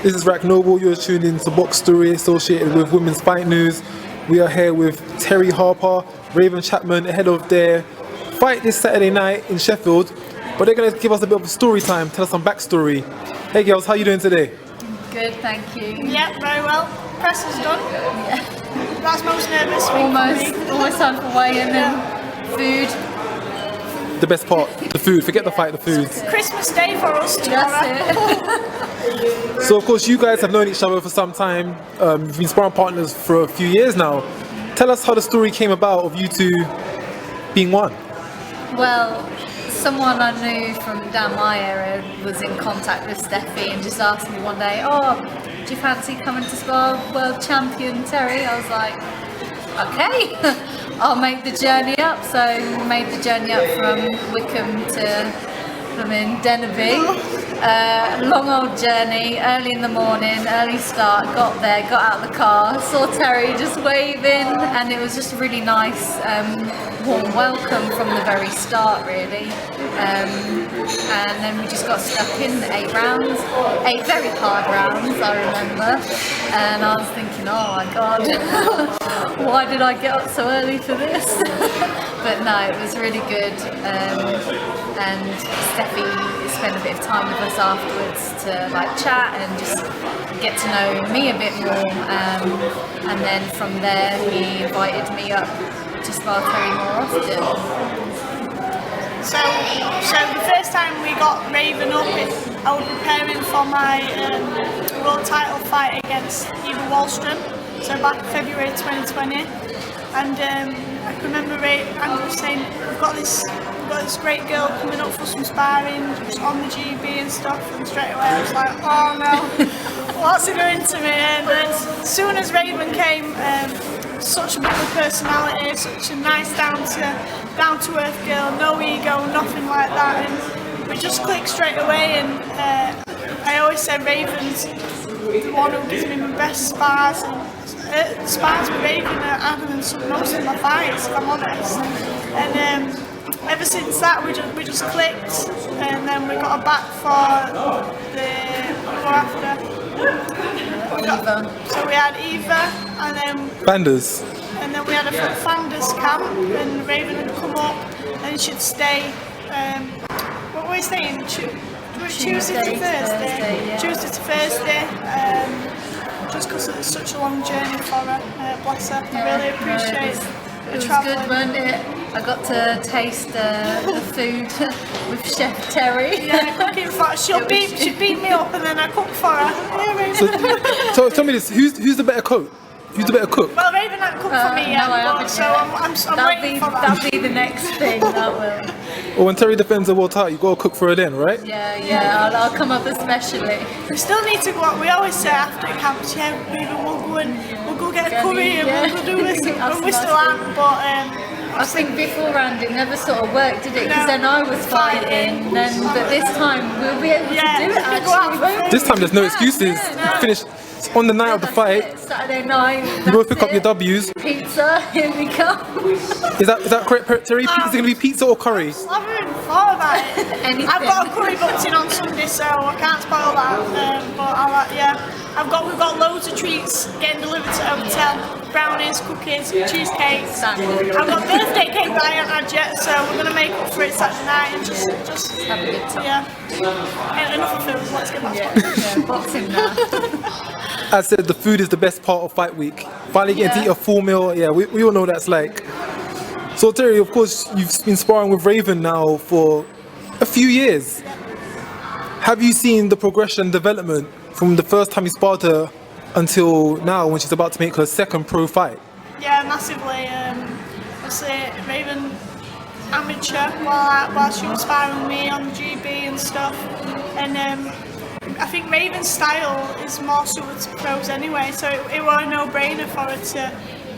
This is Rak Noble. You're tuned in to Box Story associated with Women's Fight News. We are here with Terri Harper Raven Chapman ahead of their fight this Saturday night in Sheffield. But they're going to give us a bit of a story time, tell us some backstory. Hey girls, how you doing today? Good, thank you. Yeah, very well. Press is done. Yeah. That's most nervous. Almost time for weigh-in and food. The best part, the food. Forget the fight, the food. It's Christmas Day for us tomorrow. That's it. So of course you guys have known each other for some time. You've been sparring partners for a few years now. Tell us how the story came about of you two being one. Well, someone I knew from down my area was in contact with Steffi and just asked me one day, "Oh, do you fancy coming to spar world champion Terri?" I was like, okay, I'll make the journey up. So made the journey up from Wickham to Dennerby. Long old journey, early in the morning, early start, got there, got out the car, saw Terri just waving, and it was just a really nice warm welcome from the very start really. And then we just got stuck in 8 rounds, 8 very hard rounds I remember, and I was thinking, oh my god, why did I get up so early for this? But no, it was really good, and Steffi spent a bit of time with us afterwards to like chat and just get to know me a bit more, and then from there he invited me up to spar Terri more often. So the first time we got Raven up, I was preparing for my world title fight against Eva Wallström, so back February 2020, and I can remember Andrew saying, we've got this great girl coming up for some sparring, just on the GB and stuff, and straight away I was like, oh no, what's it doing to me? And as soon as Raven came, such a bit of personality, such a nice down to earth girl, no ego, nothing like that, and we just clicked straight away. And I always say Raven's the one who gives me my best spars, and spars with Raven are harder than most of my fights, if I'm honest. And ever since that we just clicked, and then we got her back for so we had Eva, and then Banders. And then we had a Founders camp, and Raven had come up, and she'd stay. What were we staying? Tuesday to Thursday. Yeah. Tuesday to Thursday. Just because it was such a long journey for her. Bless her. I really appreciate it. It was good, wasn't it? I got to taste the food with Chef Terri. Yeah, cooking for her. She beat me up, and then I cooked for her. So tell me this: who's the better cook? Who's the better cook? Well, Raven hasn't cooked for me yet, no, I haven't so yet. I'm waiting for that. That'll be the next thing. That will. Well, when Terri defends the world title, you gotta cook for her then, right? Yeah. I'll come up especially. We still need to go out. We always say after camps, yeah, Raven, we'll go get a curry and we'll go do this. And we still aren't, but. I think beforehand it never sort of worked, did it? Because then I was fighting, but this time we'll be able to do it actually. This time there's no excuses. You finish on the night of the fight. Saturday night. You both pick up your W's. Pizza, here we come. Is that correct, Terri? Is it gonna be pizza or curry? I haven't thought about it. Anything. I've got a curry booked in on Sunday, so I can't spoil that. But we've got loads of treats getting delivered to the hotel. Brownies, cookies, cheesecakes. I've got birthday cake that I haven't had yet, so we're gonna make up for it Saturday night and just have a good time. Yeah. Enough of food. Let's get back to it. Boxing now. As said, the food is the best part of fight week. Finally getting to eat a full meal. Yeah, we all know what that's like. So Terri, of course, you've been sparring with Raven now for a few years. Have you seen the progression, development from the first time you sparred her until now when she's about to make her second pro fight? Yeah, massively. Obviously, Raven amateur while she was sparring with me on the GB and stuff, and I think Raven's style is more suited to pros anyway, so it was a no-brainer for her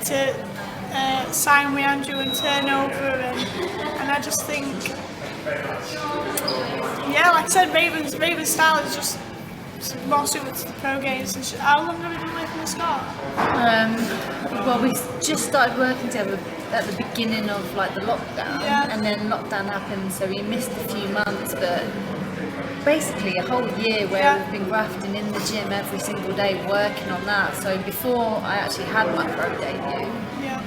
to sign with Andrew and turn over, and I just think, yeah, like I said, Raven's style is just more suited to the pro games. And how long have we been working with Scott? Well, we just started working together at the beginning of like the lockdown, and then lockdown happened, so we missed a few months. But basically a whole year where we've been grafting in the gym every single day, working on that. So before I actually had my pro debut,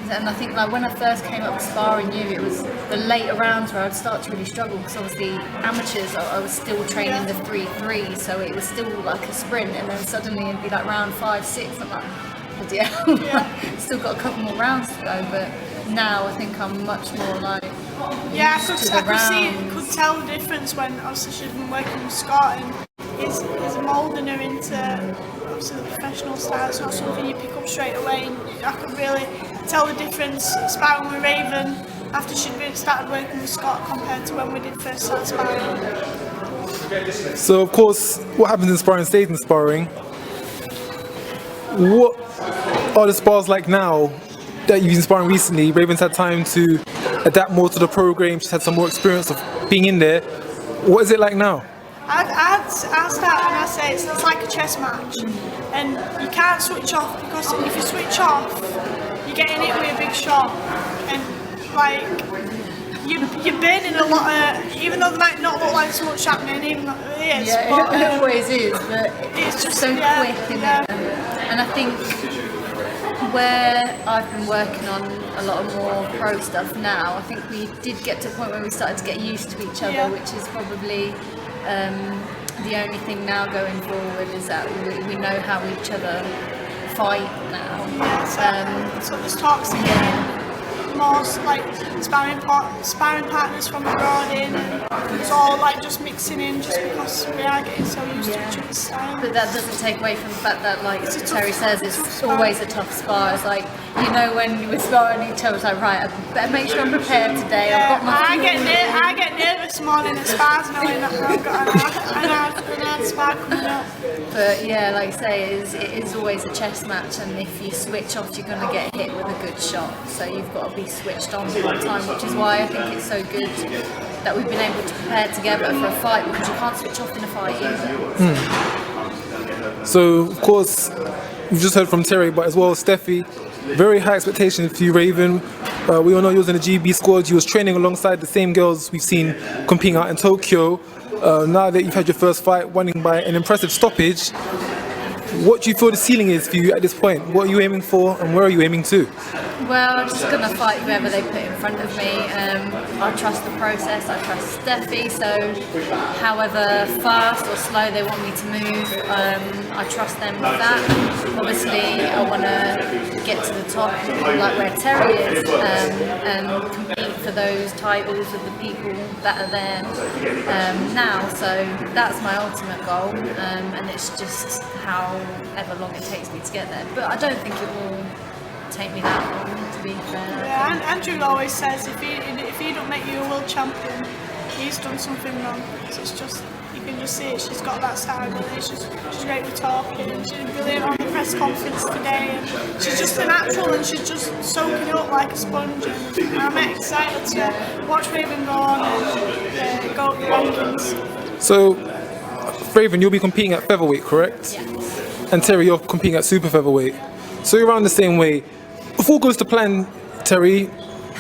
and I think like when I first came up to sparring you, it was the later rounds where I'd start to really struggle because obviously amateurs, I was still training the 3-3, so it was still like a sprint, and then suddenly it'd be like round 5, 6. I'm like, bloody hell, still got a couple more rounds to go. But now I think I'm much more like I could tell the difference when obviously she's been working with Scott and he's moulding her into obviously the professional style. It's not something you pick up straight away, and I could really tell the difference sparring with Raven after she'd started working with Scott compared to when we did first start sparring. So of course, what happens in sparring stays in sparring. What are the spars like now that you've been sparring recently? Raven's had time to adapt more to the program, she's had some more experience of being in there. What is it like now? I'll start and I say it's like a chess match, and you can't switch off, because if you switch off, you're getting hit with a big shot, and like you're burning a lot of, even though there might not look like so much happening, even though it is. Yeah, but, it always is, but it's just so quick, isn't it? And I think where I've been working on a lot of more pro stuff now, I think we did get to a point where we started to get used to each other, which is probably the only thing now going forward, is that we know how each other fight now. So there's talks to get more like sparring partners from abroad in, and it's all like just mixing in just because we are getting so used to each other's style. But that doesn't take away from the fact that, like Terri says, it's always a tough spar. It's like, you know, when you were sparring each other, it's like, right, I better make sure I'm prepared today. I've got my I get nervous morning at spars knowing that I've got an hard spar coming up. But yeah, like I say, it is always a chess match, and if you switch off, you're going to get hit with a good shot. So you've got to be switched on all the time, which is why I think it's so good that we've been able to prepare together for a fight, because you can't switch off in a fight either. So of course, we've just heard from Terri, but as well as Steffi, very high expectations for you, Raven. We all know you was in the GB squad. You was training alongside the same girls we've seen competing out in Tokyo. Now that you've had your first fight, winning by an impressive stoppage, what do you feel the ceiling is for you at this point? What are you aiming for, and where are you aiming to? Well, I'm just going to fight whoever they put in front of me. I trust the process, I trust Steffi, so however fast or slow they want me to move, I trust them with that. Obviously, I want to get to the top, like where Terri is, and compete for those titles with the people that are there now. So that's my ultimate goal, and it's just however long it takes me to get there. But I don't think it will take me that long, to be fair. Yeah, and Andrew always says if he don't make you a world champion, he's done something wrong. So it's just, you can just see it. She's got that style. She's great with talking. She's brilliant on the press conference today. And she's just a natural, and she's just soaking up like a sponge. And I'm excited to watch Raven go on and go up the rankings. So, Raven, you'll be competing at featherweight, correct? Yes. And Terri, you're competing at super featherweight. So you're around the same way. If all goes to plan, Terri,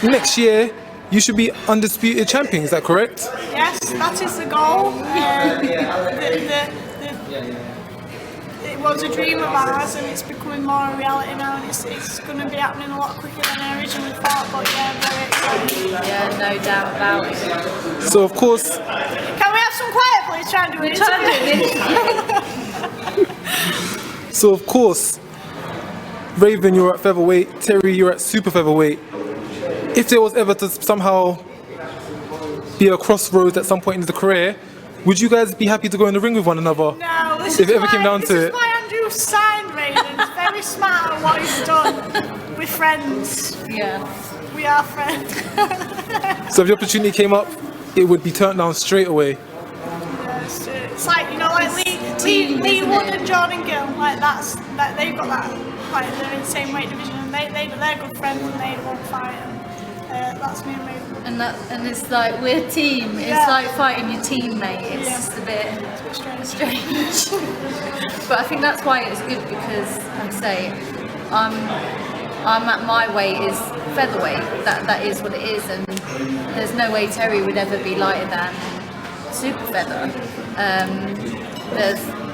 next year you should be undisputed champion, is that correct? Yes, that is the goal. It was a dream of ours, and it's becoming more a reality now, and it's going to be happening a lot quicker than I originally thought, but yeah, very excited. Yeah, no doubt about it. So of course... Can we have some quiet, please? Try and do it. So of course, Raven, you're at featherweight, Terri, you're at super featherweight. If there was ever to somehow be a crossroads at some point in the career, would you guys be happy to go in the ring with one another? No, this if is it ever came down to it. This is why Andrew signed Raven. He's very smart at what he's done. We're friends. Yeah. We are friends. So if the opportunity came up, it would be turned down straight away. It's like, you know, like Lee Wood and Jordan Gill, like they've got that, like they're in the same weight division, and they're good friends, and they won't fight. And that's me and Raven. And it's like, we're a team. It's like fighting your teammate. It's just a bit strange. But I think that's why it's good, because, like I say, I'm at my weight is featherweight. That is what it is, and there's no way Terri would ever be lighter than super feather.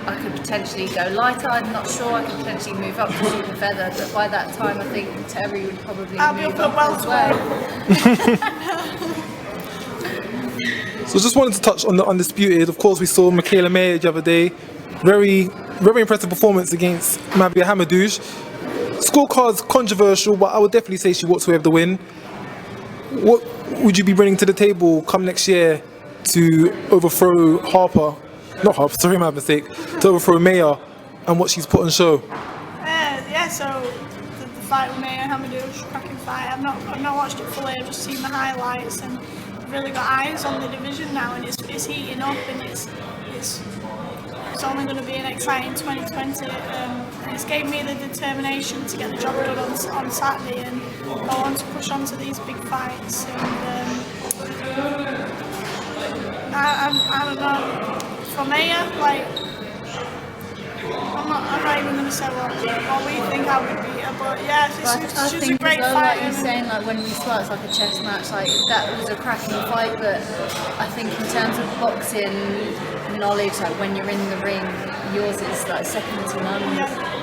I could potentially go lighter. I'm not sure. I could potentially move up to super feather, but by that time, I think Terri would probably move up as well. So just wanted to touch on the undisputed. Of course, we saw Michaela Mayer the other day. Very, very impressive performance against Mabia Hamadouche. Scorecard's controversial, but I would definitely say she walks away with the win. What would you be bringing to the table come next year to overthrow Harper? Not Harper, sorry, my mistake. To overthrow Mayer and what she's put on show. Yeah, so the fight with Mayer Hamadouche, cracking fight. I've not watched it fully. I've just seen the highlights, and I've really got eyes on the division now, and it's heating up, and it's only going to be an exciting 2020. It's gave me the determination to get the job done on Saturday, and I want to push on to these big fights. And I don't know. For Mayer, like, I'm not even going to say what we think I would beat her, but yeah, she's a great fighter. Like you're saying, like when we start, it's like a chess match. Like that was a cracking fight, but I think in terms of boxing knowledge, like when you're in the ring, yours is like second to none. Yeah.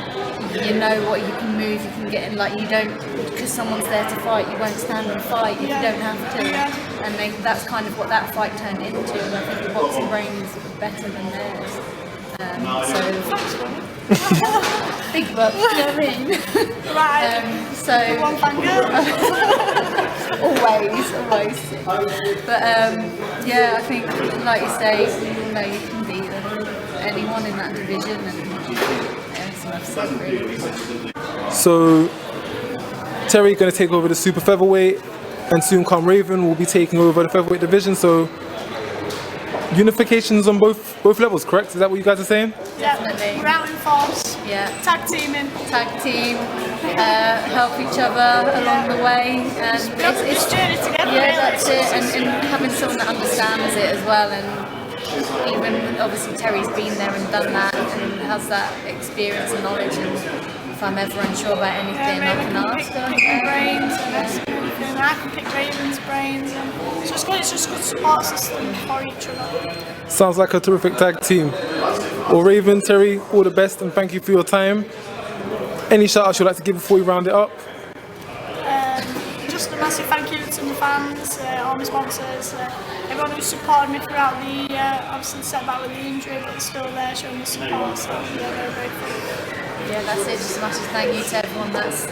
You know what you can move, you can get in. Like you don't, because someone's there to fight, you won't stand and fight if you don't have to. Yeah. And that's kind of what that fight turned into. And I think the boxing brains were better than theirs. Big bucks, you know what I mean? Right. One finger. always. But yeah, I think, like you say, you know, you can beat anyone in that division, and it's enough said, really. So Terri going to take over the super featherweight, and soon come Raven will be taking over the featherweight division. So unifications on both levels, correct? Is that what you guys are saying? Definitely. We're out in force. Yeah. Tag teaming. Tag team, help each other along the way, and it's journey together. Yeah, really. that's it. And having someone that understands it as well, and even obviously Terri's been there and done that and has that experience and knowledge. And if I'm ever unsure about anything, I can ask her. Pick brains and I can pick Raven's brains, and it's just good support system for each other. Sounds like a terrific tag team. Well, Raven, Terri, all the best, and thank you for your time. Any shout-outs you'd like to give before we round it up? Just a massive thank you to my fans, all my sponsors, everyone who supported me throughout the obviously setback with the injury, but they're still there showing the support. So yeah, very grateful. Yeah, that's it. Just a massive thank you to everyone that's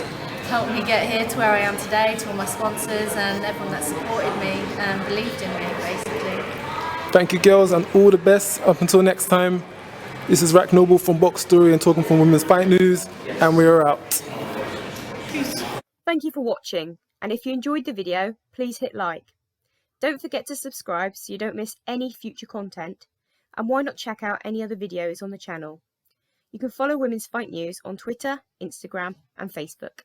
helped me get here to where I am today, to all my sponsors and everyone that supported me and believed in me, basically. Thank you, girls, and all the best. Up until next time, this is Rak Noble from Box Story and Talking from Women's Fight News, and we are out. Peace. Thank you for watching, and if you enjoyed the video, please hit like. Don't forget to subscribe so you don't miss any future content, and why not check out any other videos on the channel. You can follow Women's Fight News on Twitter, Instagram and Facebook.